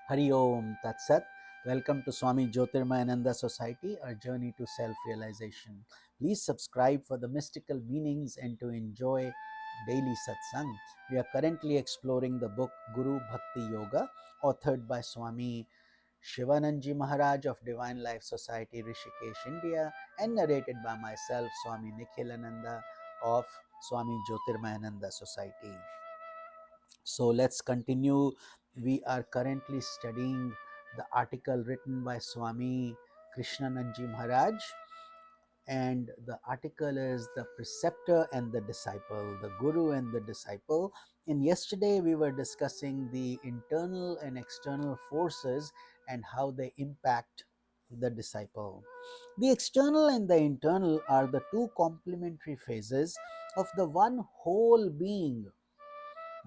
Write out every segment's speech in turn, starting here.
Hari Om Tat Sat. Welcome to Swami Jyotirmayananda Society, our journey to self-realization. Please subscribe for the mystical meanings and to enjoy daily satsang. We are currently exploring the book Guru Bhakti Yoga, authored by Swami Sivanandaji Maharaj of Divine Life Society, Rishikesh, India, and narrated by myself, Swami Nikhilananda of Swami Jyotirmayananda Society. So let's continue. We are currently studying the article written by Swami Krishnanandji Maharaj, and the article is the preceptor and the disciple, the guru and the disciple. And yesterday we were discussing the internal and external forces and how they impact the disciple. The external and the internal are the two complementary phases of the one whole being.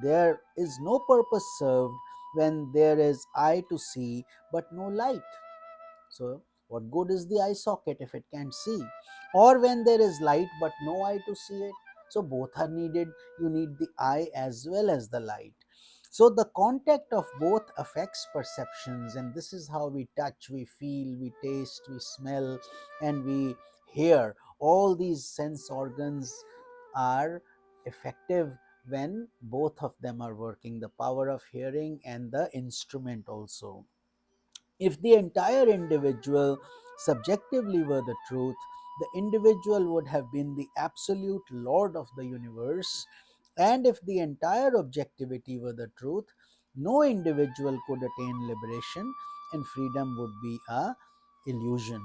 There is no purpose served when there is eye to see but no light. So, what good is the eye socket if it can't see? Or when there is light but no eye to see it? So, both are needed. You need the eye as well as the light. So, the contact of both affects perceptions, and this is how we touch, we feel, we taste, we smell, and we hear. All these sense organs are effective when both of them are working, the power of hearing and the instrument also. If the entire individual subjectively were the truth, the individual would have been the absolute lord of the universe. And if the entire objectivity were the truth, no individual could attain liberation and freedom would be a illusion.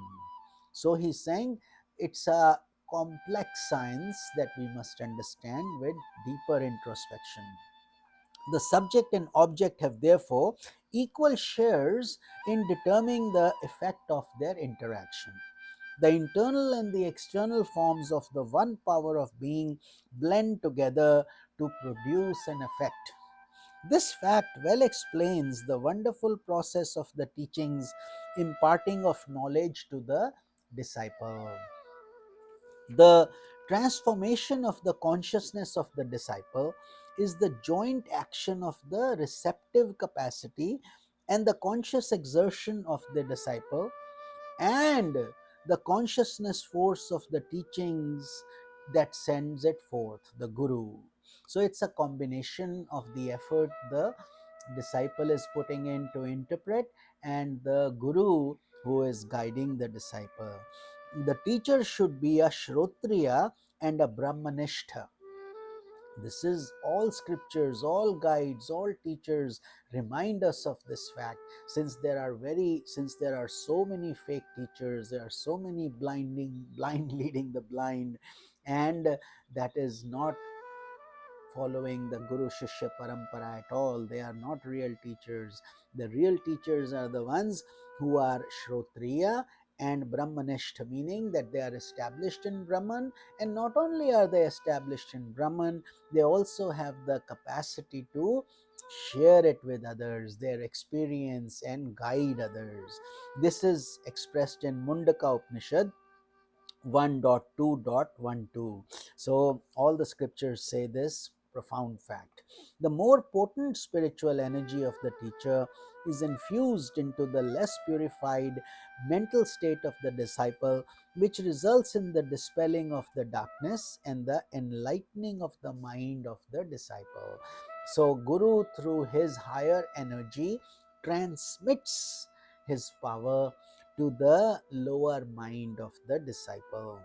So he's saying it's a complex science that we must understand with deeper introspection. The subject and object have therefore equal shares in determining the effect of their interaction. The internal and the external forms of the one power of being blend together to produce an effect. This fact well explains the wonderful process of the teachings imparting of knowledge to the disciple. The transformation of the consciousness of the disciple is the joint action of the receptive capacity and the conscious exertion of the disciple and the consciousness force of the teachings that sends it forth, the guru. So it's a combination of the effort the disciple is putting in to interpret and the guru who is guiding the disciple. The teacher should be a shrotriya and a brahmanishtha. This is all scriptures, all guides, all teachers remind us of this fact. Since there are so many fake teachers, there are so many blind leading the blind, and that is not following the Guru Shishya Parampara at all. They are not real teachers. The real teachers are the ones who are Shrotriya and Brahmanishtha, meaning that they are established in Brahman, and not only are they established in Brahman, they also have the capacity to share it with others, their experience, and guide others. This is expressed in Mundaka Upanishad 1.2.12. So all the scriptures say this profound fact. The more potent spiritual energy of the teacher is infused into the less purified mental state of the disciple, which results in the dispelling of the darkness and the enlightening of the mind of the disciple. So Guru, through his higher energy, transmits his power to the lower mind of the disciple.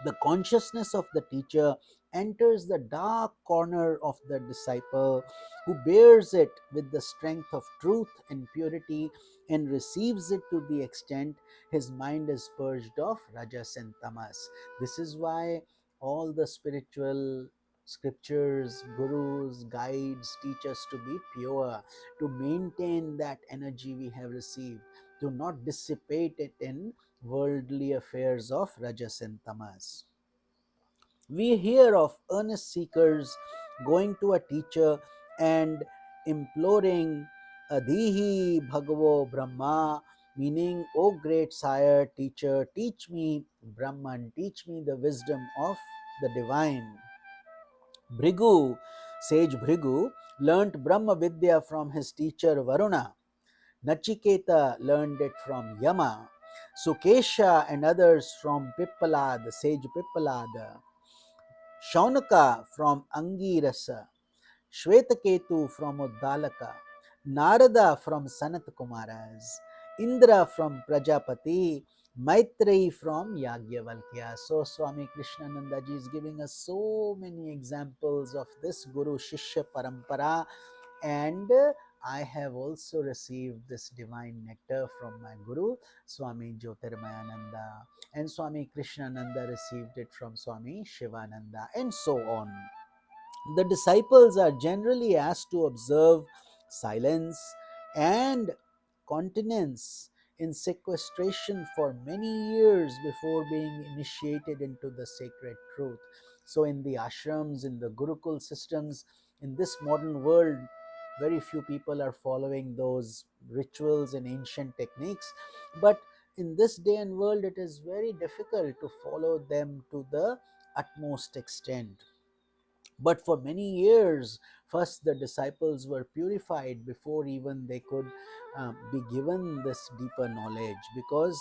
The consciousness of the teacher enters the dark corner of the disciple, who bears it with the strength of truth and purity and receives it to the extent his mind is purged of rajas and tamas. This is why all the spiritual scriptures, gurus, guides teach us to be pure, to maintain that energy we have received, to not dissipate it in worldly affairs of rajas and tamas. We hear of earnest seekers going to a teacher and imploring Adihi Bhagavo Brahma, meaning, O great sire, teacher, teach me Brahman, teach me the wisdom of the divine. Bhrigu, sage Bhrigu, learnt Brahma Vidya from his teacher Varuna. Nachiketa learned it from Yama. Sukesha and others from Pippala, the sage Pippala, Shaunaka from Angirasa, Shvetaketu from Uddalaka, Narada from Sanat Kumaras, Indra from Prajapati, Maitreyi from Yagyavalkya. So Swami Krishnanandaji is giving us so many examples of this Guru Shishya Parampara, and I have also received this divine nectar from my Guru Swami Jyotirmayananda, and Swami Krishnananda received it from Swami Sivananda, and so on. The disciples are generally asked to observe silence and continence in sequestration for many years before being initiated into the sacred truth. So, in the ashrams, in the Gurukul systems, in this modern world, very few people are following those rituals and ancient techniques. But in this day and world, it is very difficult to follow them to the utmost extent. But for many years, first the disciples were purified before even they could be given this deeper knowledge, because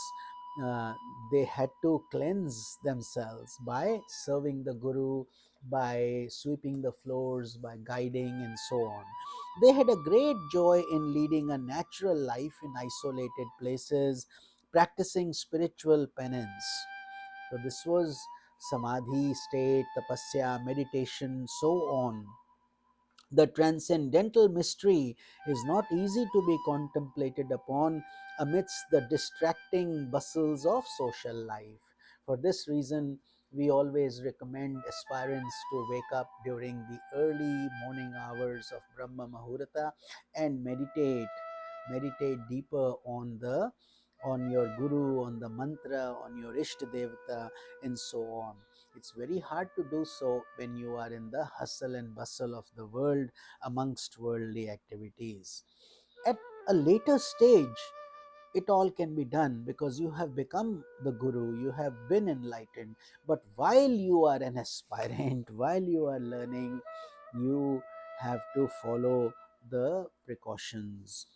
uh, they had to cleanse themselves by serving the Guru, by sweeping the floors, by guiding, and so on. They had a great joy in leading a natural life in isolated places, practicing spiritual penance. So this was samadhi state, tapasya, meditation, so on. The transcendental mystery is not easy to be contemplated upon amidst the distracting bustles of social life. For this reason, we always recommend aspirants to wake up during the early morning hours of Brahma Muhurta and meditate deeper on your guru, on the mantra, on your Ishta Devata, and so on. It's very hard to do so when you are in the hustle and bustle of the world amongst worldly activities. At a later stage, it all can be done because you have become the Guru, you have been enlightened. But while you are an aspirant, while you are learning, you have to follow the precautions.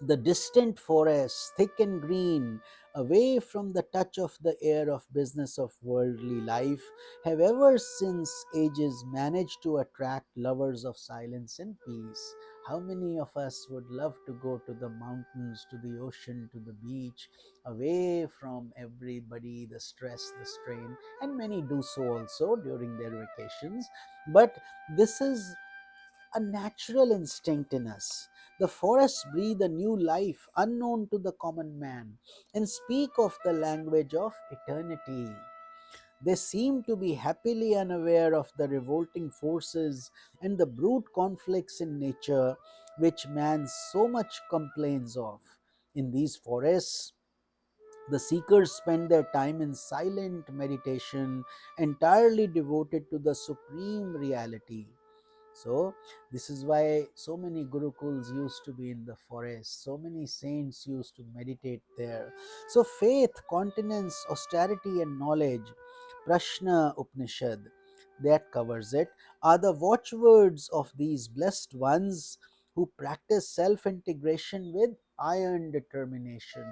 The distant forests, thick and green, away from the touch of the air of business of worldly life, have ever since ages managed to attract lovers of silence and peace. How many of us would love to go to the mountains, to the ocean, to the beach, away from everybody, the stress, the strain, and many do so also during their vacations. But this is a natural instinct in us. The forests breathe a new life unknown to the common man and speak of the language of eternity. They seem to be happily unaware of the revolting forces and the brute conflicts in nature which man so much complains of. In these forests, the seekers spend their time in silent meditation, entirely devoted to the supreme reality. So, this is why so many gurukuls used to be in the forest, so many saints used to meditate there. So, faith, continence, austerity, and knowledge, Prashna Upanishad, that covers it, are the watchwords of these blessed ones who practice self integration with iron determination.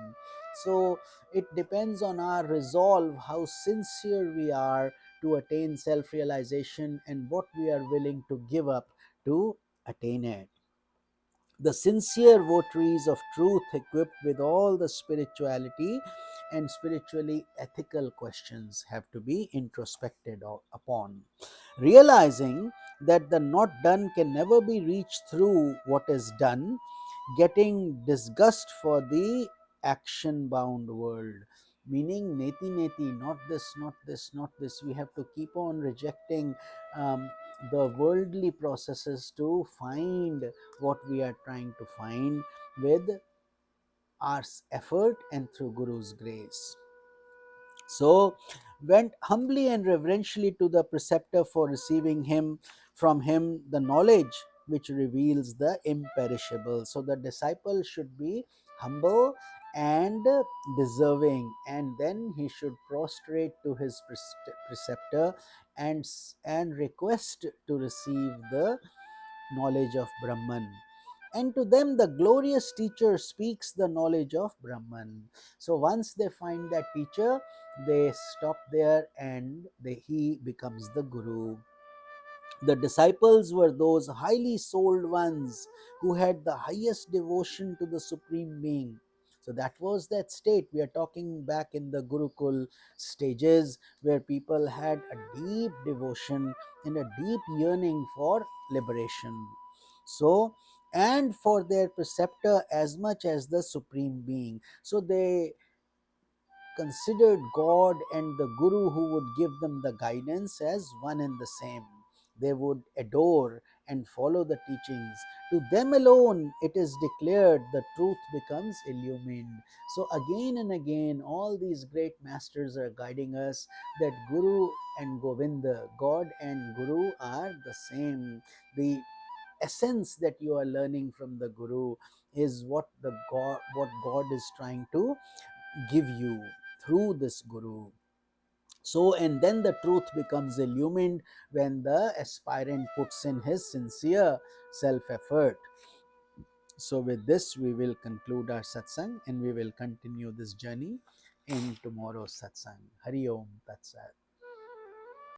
So, it depends on our resolve, how sincere we are to attain self realization and what we are willing to give up to attain it. The sincere votaries of truth, equipped with all the spirituality and spiritually ethical questions, have to be introspected upon, realizing that the not done can never be reached through what is done, getting disgust for the action bound world. Meaning, neti neti, not this, not this, not this. We have to keep on rejecting the worldly processes to find what we are trying to find with our effort and through Guru's grace. So went humbly and reverentially to the preceptor for receiving him from him the knowledge which reveals the imperishable. So the disciple should be humble and deserving, and then he should prostrate to his preceptor and request to receive the knowledge of Brahman. and to them the glorious teacher speaks the knowledge of Brahman. So once they find that teacher, they stop there and he becomes the guru. The disciples were those highly souled ones who had the highest devotion to the Supreme Being. So that was that state. We are talking back in the Gurukul stages where people had a deep devotion and a deep yearning for liberation. So, and for their preceptor as much as the Supreme Being. So they considered God and the Guru who would give them the guidance as one and the same. They would adore and follow the teachings. To them alone, it is declared the truth becomes illumined. So, again and again, all these great masters are guiding us that Guru and Govinda, God and Guru, are the same. The essence that you are learning from the Guru is what God is trying to give you through this Guru. So, and then the truth becomes illumined when the aspirant puts in his sincere self effort. So, with this, we will conclude our satsang and we will continue this journey in tomorrow's satsang. Hari Om Tat Sat.